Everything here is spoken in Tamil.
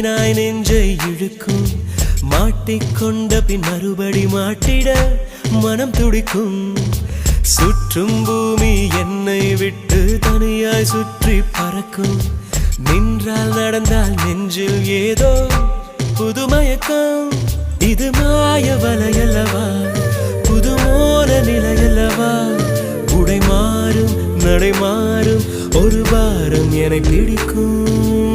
மீனாய் நெஞ்சை இழுக்கும் மாட்டிக்கொண்ட பின் மறுபடி மாட்டிட மனம் துடிக்கும் சுற்றும் பூமி என்னை விட்டு தனியாய் சுற்றி பறக்கும் நின்றால் நடந்தால் நெஞ்சில் ஏதோ புதுமயக்கம் இது மாய வலையல்லவா புதுமோன நிலையல்லவா உடை மாறும் நடை மாறும் ஒரு வாரம் என்னை பிடிக்கும்